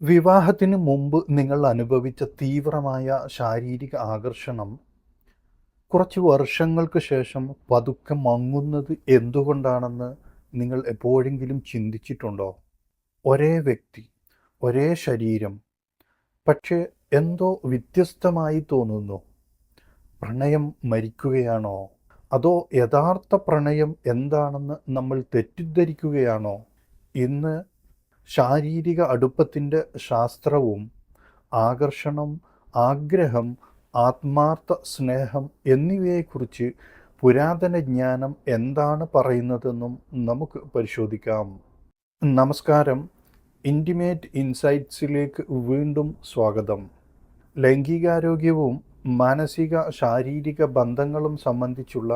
വിവാഹത്തിന് മുമ്പ് നിങ്ങൾ അനുഭവിച്ച തീവ്രമായ ശാരീരിക ആകർഷണം കുറച്ച് വർഷങ്ങൾക്ക് ശേഷം പതുക്കെ മങ്ങുന്നത് എന്തുകൊണ്ടാണെന്ന് നിങ്ങൾ എപ്പോഴെങ്കിലും ചിന്തിച്ചിട്ടുണ്ടോ? ഒരേ വ്യക്തി, ഒരേ ശരീരം, പക്ഷേ എന്തോ വ്യത്യസ്തമായി തോന്നുന്നു. പ്രണയം മരിക്കുകയാണോ? അതോ യഥാർത്ഥ പ്രണയം എന്താണെന്ന് നമ്മൾ തെറ്റിദ്ധരിക്കുകയാണോ? ഇന്ന് ശാരീരിക അടുപ്പത്തിൻ്റെ ശാസ്ത്രവും ആകർഷണം, ആഗ്രഹം, ആത്മാർത്ഥ സ്നേഹം എന്നിവയെക്കുറിച്ച് പുരാതന ജ്ഞാനം എന്താണ് പറയുന്നതെന്നും നമുക്ക് പരിശോധിക്കാം. നമസ്കാരം. ഇൻറ്റിമേറ്റ് ഇൻസൈറ്റ്സിലേക്ക് വീണ്ടും സ്വാഗതം. ലൈംഗികാരോഗ്യവും മാനസിക ശാരീരിക ബന്ധങ്ങളും സംബന്ധിച്ചുള്ള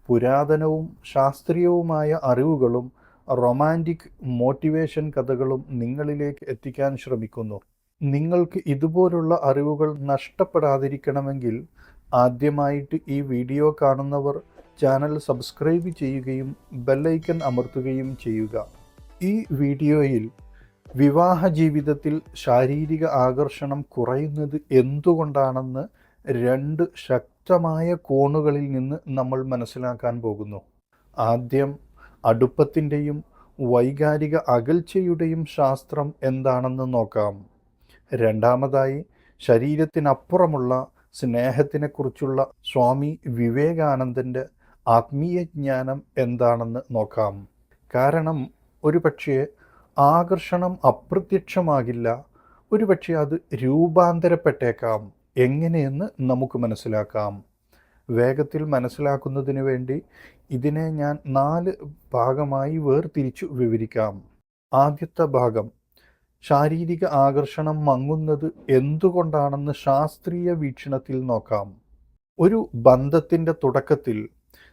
പുരാതനവും ശാസ്ത്രീയവുമായ അറിവുകളും റൊമാൻറ്റിക് മോട്ടിവേഷൻ കഥകളും നിങ്ങളിലേക്ക് എത്തിക്കാൻ ശ്രമിക്കുന്നു. നിങ്ങൾക്ക് ഇതുപോലുള്ള അറിവുകൾ നഷ്ടപ്പെടാതിരിക്കണമെങ്കിൽ ആദ്യമായിട്ട് ഈ വീഡിയോ കാണുന്നവർ ചാനൽ സബ്സ്ക്രൈബ് ചെയ്യുകയും ബെല്ലൈക്കൺ അമർത്തുകയും ചെയ്യുക. ഈ വീഡിയോയിൽ വിവാഹ ജീവിതത്തിൽ ശാരീരിക ആകർഷണം കുറയുന്നത് എന്തുകൊണ്ടാണെന്ന് രണ്ട് ശക്തമായ കോണുകളിൽ നിന്ന് നമ്മൾ മനസ്സിലാക്കാൻ പോകുന്നു. ആദ്യം അടുപ്പത്തിൻ്റെയും വൈകാരിക അകൽച്ചയുടെയും ശാസ്ത്രം എന്താണെന്ന് നോക്കാം. രണ്ടാമതായി ശരീരത്തിനപ്പുറമുള്ള സ്നേഹത്തിനെക്കുറിച്ചുള്ള സ്വാമി വിവേകാനന്ദൻ്റെ ആത്മീയ ജ്ഞാനം എന്താണെന്ന് നോക്കാം. കാരണം ഒരുപക്ഷെ ആകർഷണം അപ്രത്യക്ഷമാകില്ല, ഒരുപക്ഷെ അത് രൂപാന്തരപ്പെട്ടേക്കാം. എങ്ങനെയെന്ന് നമുക്ക് മനസ്സിലാക്കാം. വേഗത്തിൽ മനസ്സിലാക്കുന്നതിന് വേണ്ടി ഇതിനെ ഞാൻ 4 ഭാഗമായി വേർതിരിച്ചു വിവരിക്കാം. ആദ്യത്തെ ഭാഗം, ശാരീരിക ആകർഷണം മങ്ങുന്നത് എന്തുകൊണ്ടാണെന്ന് ശാസ്ത്രീയ വീക്ഷണത്തിൽ നോക്കാം. ഒരു ബന്ധത്തിൻ്റെ തുടക്കത്തിൽ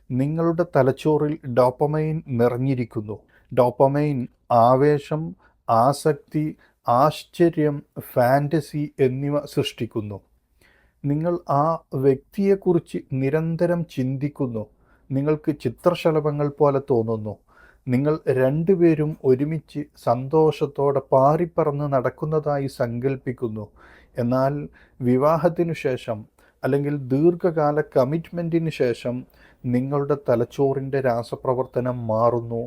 നിങ്ങളുടെ തലച്ചോറിൽ ഡോപ്പമൈൻ നിറഞ്ഞിരിക്കുന്നു. ഡോപ്പമൈൻ ആവേശം, ആസക്തി, ആശ്ചര്യം, ഫാൻറ്റസി എന്നിവ സൃഷ്ടിക്കുന്നു. നിങ്ങൾ ആ വ്യക്തിയെക്കുറിച്ച് നിരന്തരം ചിന്തിക്കുന്നു. നിങ്ങൾക്ക് ചിത്രശലഭങ്ങൾ പോലെ തോന്നുന്നു. നിങ്ങൾ രണ്ടുപേരും ഒരുമിച്ച് സന്തോഷത്തോടെ പാറിപ്പറന്ന് നടക്കുന്നതായി സങ്കല്പിക്കുന്നു. എന്നാൽ വിവാഹത്തിനു ശേഷം അല്ലെങ്കിൽ ദീർഘകാല കമ്മിറ്റ്മെൻറ്റിന് ശേഷം നിങ്ങളുടെ തലച്ചോറിൻ്റെ രാസപ്രവർത്തനം മാറുന്നു.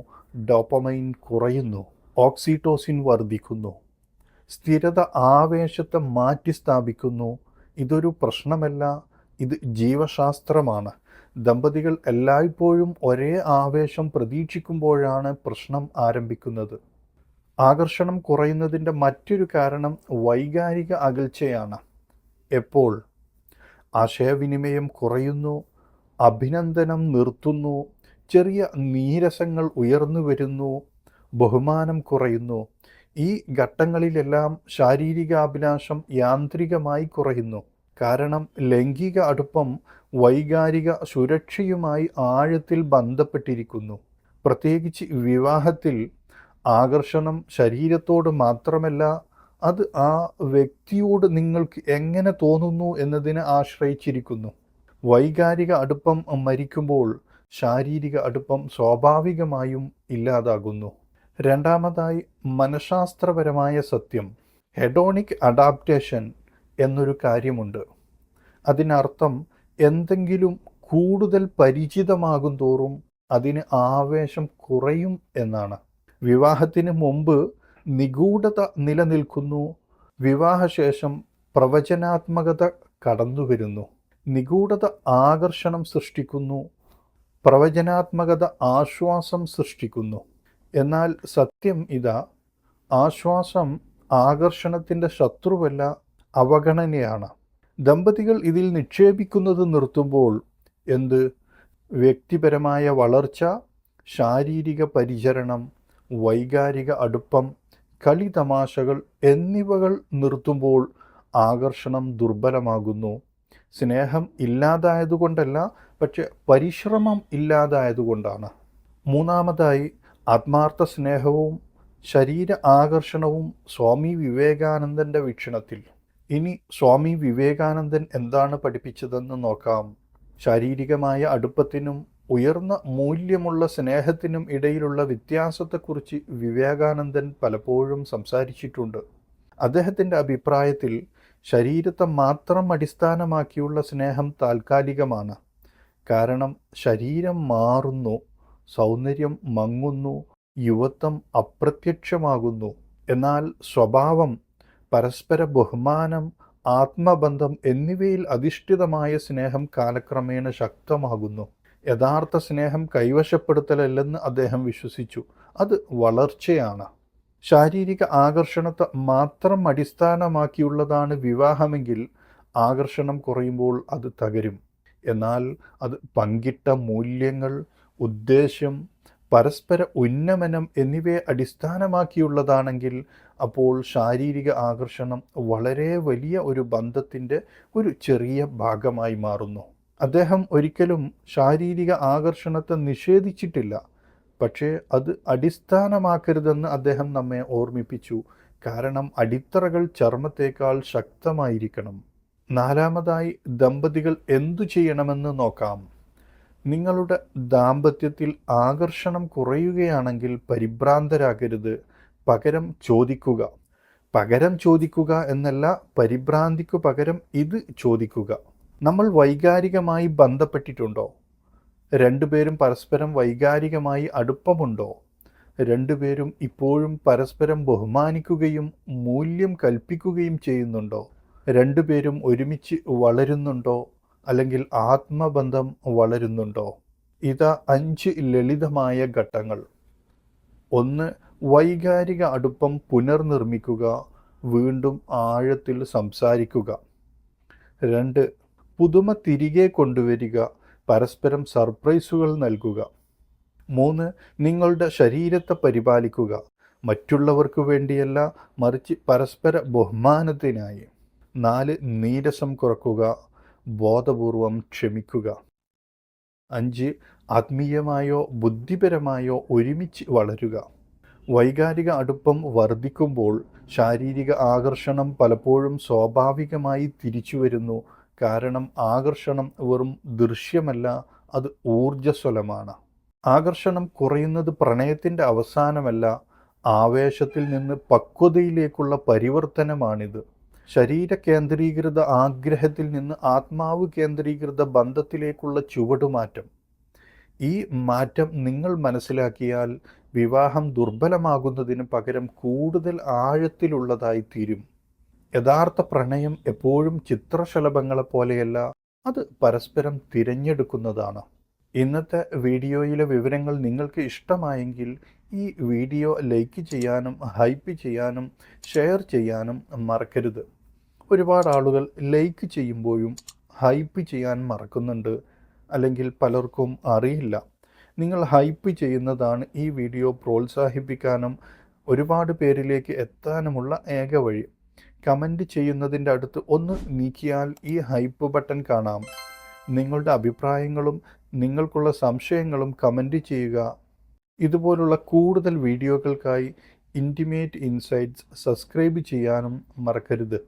ഡോപ്പമൈൻ കുറയുന്നു, ഓക്സിറ്റോസിൻ വർദ്ധിക്കുന്നു, സ്ഥിരത ആവേശത്തെ മാറ്റി സ്ഥാപിക്കുന്നു. ഇതൊരു പ്രശ്നമല്ല, ഇത് ജീവശാസ്ത്രമാണ്. ദമ്പതികൾ എല്ലായ്പ്പോഴും ഒരേ ആവേശം പ്രതീക്ഷിക്കുമ്പോഴാണ് പ്രശ്നം ആരംഭിക്കുന്നത്. ആകർഷണം കുറയുന്നതിൻ്റെ മറ്റൊരു കാരണം വൈകാരിക അകൽച്ചയാണ്. എപ്പോൾ ആശയവിനിമയം കുറയുന്നു, അഭിനന്ദനം നിർത്തുന്നു, ചെറിയ നീരസങ്ങൾ ഉയർന്നു വരുന്നു, ബഹുമാനം കുറയുന്നു, ഈ ഘട്ടങ്ങളിലെല്ലാം ശാരീരികാഭിലാഷം യാന്ത്രികമായി കുറയുന്നു. കാരണം ലൈംഗിക അടുപ്പം വൈകാരിക സുരക്ഷയുമായി ആഴത്തിൽ ബന്ധപ്പെട്ടിരിക്കുന്നു. പ്രത്യേകിച്ച് വിവാഹത്തിൽ ആകർഷണം ശരീരത്തോട് മാത്രമല്ല, അത് ആ വ്യക്തിയോട് നിങ്ങൾക്ക് എങ്ങനെ തോന്നുന്നു എന്നതിനെ ആശ്രയിച്ചിരിക്കുന്നു. വൈകാരിക അടുപ്പം മരിക്കുമ്പോൾ ശാരീരിക അടുപ്പം സ്വാഭാവികമായും ഇല്ലാതാകുന്നു. രണ്ടാമതായി മനഃശാസ്ത്രപരമായ സത്യം, ഹെഡോണിക് അഡാപ്റ്റേഷൻ എന്നൊരു കാര്യമുണ്ട്. അതിനർത്ഥം എന്തെങ്കിലും കൂടുതൽ പരിചിതമാകും തോറും അതിന് ആവേശം കുറയും എന്നാണ്. വിവാഹത്തിന് മുമ്പ് നിഗൂഢത നിലനിൽക്കുന്നു, വിവാഹശേഷം പ്രവചനാത്മകത കടന്നു വരുന്നു. നിഗൂഢത ആകർഷണം സൃഷ്ടിക്കുന്നു, പ്രവചനാത്മകത ആശ്വാസം സൃഷ്ടിക്കുന്നു. എന്നാൽ സത്യം ഇതാ, ആശ്വാസം ആകർഷണത്തിൻ്റെ ശത്രുവല്ല, അവഗണനയാണ്. ദമ്പതികൾ ഇതിൽ നിക്ഷേപിക്കുന്നത് നിർത്തുമ്പോൾ എന്ത്? വ്യക്തിപരമായ വളർച്ച, ശാരീരിക പരിചരണം, വൈകാരിക അടുപ്പം, കളിതമാശകൾ എന്നിവകൾ നിർത്തുമ്പോൾ ആകർഷണം ദുർബലമാകുന്നു. സ്നേഹം ഇല്ലാതായതുകൊണ്ടല്ല, പക്ഷെ പരിശ്രമം ഇല്ലാതായതുകൊണ്ടാണ്. മൂന്നാമതായി ആത്മാർത്ഥ സ്നേഹവും ശരീര ആകർഷണവും സ്വാമി വിവേകാനന്ദൻ്റെ വീക്ഷണത്തിൽ. ഇനി സ്വാമി വിവേകാനന്ദൻ എന്താണ് പഠിപ്പിച്ചതെന്ന് നോക്കാം. ശാരീരികമായ അടുപ്പത്തിനും ഉയർന്ന മൂല്യമുള്ള സ്നേഹത്തിനും ഇടയിലുള്ള വ്യത്യാസത്തെക്കുറിച്ച് വിവേകാനന്ദൻ പലപ്പോഴും സംസാരിച്ചിട്ടുണ്ട്. അദ്ദേഹത്തിൻ്റെ അഭിപ്രായത്തിൽ ശരീരത്തെ മാത്രം അടിസ്ഥാനമാക്കിയുള്ള സ്നേഹം താൽക്കാലികമാണ്. കാരണം ശരീരം മാറുന്നു, സൗന്ദര്യം മങ്ങുന്നു, യുവത്വം അപ്രത്യക്ഷമാകുന്നു. എന്നാൽ സ്വഭാവം, പരസ്പര ബഹുമാനം, ആത്മബന്ധം എന്നിവയിൽ അധിഷ്ഠിതമായ സ്നേഹം കാലക്രമേണ ശക്തമാകുന്നു. യഥാർത്ഥ സ്നേഹം കൈവശപ്പെടുത്തലല്ലെന്ന് അദ്ദേഹം വിശ്വസിച്ചു. അത് വളർച്ചയാണ്. ശാരീരിക ആകർഷണത്തെ മാത്രം അടിസ്ഥാനമാക്കിയുള്ളതാണ് വിവാഹമെങ്കിൽ ആകർഷണം കുറയുമ്പോൾ അത് തകരും. എന്നാൽ അത് പങ്കിട്ട മൂല്യങ്ങൾ, ഉദ്ദേശ്യം, പരസ്പര ഉന്നമനം എന്നിവയെ അടിസ്ഥാനമാക്കിയുള്ളതാണെങ്കിൽ അപ്പോൾ ശാരീരിക ആകർഷണം വളരെ വലിയ ഒരു ബന്ധത്തിൻ്റെ ഒരു ചെറിയ ഭാഗമായി മാറുന്നു. അദ്ദേഹം ഒരിക്കലും ശാരീരിക ആകർഷണത്തെ നിഷേധിച്ചിട്ടില്ല. പക്ഷേ അത് അടിസ്ഥാനമാക്കരുതെന്ന് അദ്ദേഹം നമ്മെ ഓർമ്മിപ്പിച്ചു. കാരണം അടിത്തറകൾ ചർമ്മത്തേക്കാൾ ശക്തമായിരിക്കണം. നാലാമതായി, ദമ്പതികൾ എന്തു ചെയ്യണമെന്ന് നോക്കാം. നിങ്ങളുടെ ദാമ്പത്യത്തിൽ ആകർഷണം കുറയുകയാണെങ്കിൽ പരിഭ്രാന്തരാകരുത്. പകരം ചോദിക്കുക. പകരം ചോദിക്കുക എന്നല്ല, പരിഭ്രാന്തിക്കു പകരം ഇത് ചോദിക്കുക. നമ്മൾ വൈകാരികമായി ബന്ധപ്പെട്ടിട്ടുണ്ടോ? രണ്ടുപേരും പരസ്പരം വൈകാരികമായി അടുപ്പമുണ്ടോ? രണ്ടുപേരും ഇപ്പോഴും പരസ്പരം ബഹുമാനിക്കുകയും മൂല്യം കൽപ്പിക്കുകയും ചെയ്യുന്നുണ്ടോ? രണ്ടുപേരും ഒരുമിച്ച് വളരുന്നുണ്ടോ? അല്ലെങ്കിൽ ആത്മബന്ധം വളരുന്നുണ്ടോ? ഇതാ 5 ലളിതമായ ഘട്ടങ്ങൾ. 1. വൈകാരിക അടുപ്പം പുനർനിർമ്മിക്കുക, വീണ്ടും ആഴത്തിൽ സംസാരിക്കുക. 2. പുതുമ തിരികെ കൊണ്ടുവരിക, പരസ്പരം സർപ്രൈസുകൾ നൽകുക. 3. നിങ്ങളുടെ ശരീരത്തെ പരിപാലിക്കുക, മറ്റുള്ളവർക്ക് വേണ്ടിയല്ല, മറിച്ച് പരസ്പര ബഹുമാനത്തിനായി. 4. നീരസം കുറക്കുക, ബോധപൂർവം ക്ഷമിക്കുക. 5. ആത്മീയമായോ ബുദ്ധിപരമായോ ഒരുമിച്ച് വളരുക. വൈകാരിക അടുപ്പം വർദ്ധിക്കുമ്പോൾ ശാരീരിക ആകർഷണം പലപ്പോഴും സ്വാഭാവികമായി തിരിച്ചു വരുന്നു. കാരണം ആകർഷണം വെറും ദൃശ്യമല്ല, അത് ഊർജ്ജസ്വലമാണ്. ആകർഷണം കുറയുന്നത് പ്രണയത്തിൻ്റെ അവസാനമല്ല, ആവേശത്തിൽ നിന്ന് പക്വതയിലേക്കുള്ള പരിവർത്തനമാണിത്. ശരീര കേന്ദ്രീകൃത ആഗ്രഹത്തിൽ നിന്ന് ആത്മാവ് കേന്ദ്രീകൃത ബന്ധത്തിലേക്കുള്ള ചുവടുമാറ്റം. ഈ മാറ്റം നിങ്ങൾ മനസ്സിലാക്കിയാൽ വിവാഹം ദുർബലമാകുന്നതിന് പകരം കൂടുതൽ ആഴത്തിലുള്ളതായി തീരും. യഥാർത്ഥ പ്രണയം എപ്പോഴും ചിത്രശലഭങ്ങളെ പോലെയല്ല, അത് പരസ്പരം തിരഞ്ഞെടുക്കുന്നതാണ്. ഇന്നത്തെ വീഡിയോയിലെ വിവരങ്ങൾ നിങ്ങൾക്ക് ഇഷ്ടമായെങ്കിൽ ഈ വീഡിയോ ലൈക്ക് ചെയ്യാനും ഹൈപ്പ് ചെയ്യാനും ഷെയർ ചെയ്യാനും മറക്കരുത്. ഒരുപാട് ആളുകൾ ലൈക്ക് ചെയ്യുമ്പോഴും ഹൈപ്പ് ചെയ്യാൻ മറക്കുന്നുണ്ട്, അല്ലെങ്കിൽ പലർക്കും അറിയില്ല. നിങ്ങൾ ഹൈപ്പ് ചെയ്യുന്നതാണ് ഈ വീഡിയോ പ്രോത്സാഹിപ്പിക്കാനും ഒരുപാട് പേരിലേക്ക് എത്താനുമുള്ള ഏക വഴി. കമൻറ്റ് ചെയ്യുന്നതിൻ്റെ അടുത്ത് ഒന്ന് നീക്കിയാൽ ഈ ഹൈപ്പ് ബട്ടൺ കാണാം. നിങ്ങളുടെ അഭിപ്രായങ്ങളും നിങ്ങൾക്കുള്ള സംശയങ്ങളും കമൻറ്റ് ചെയ്യുക. ഇതുപോലുള്ള കൂടുതൽ വീഡിയോകൾക്കായി ഇൻറ്റിമേറ്റ് ഇൻസൈറ്റ്സ് സബ്സ്ക്രൈബ് ചെയ്യാനും മറക്കരുത്.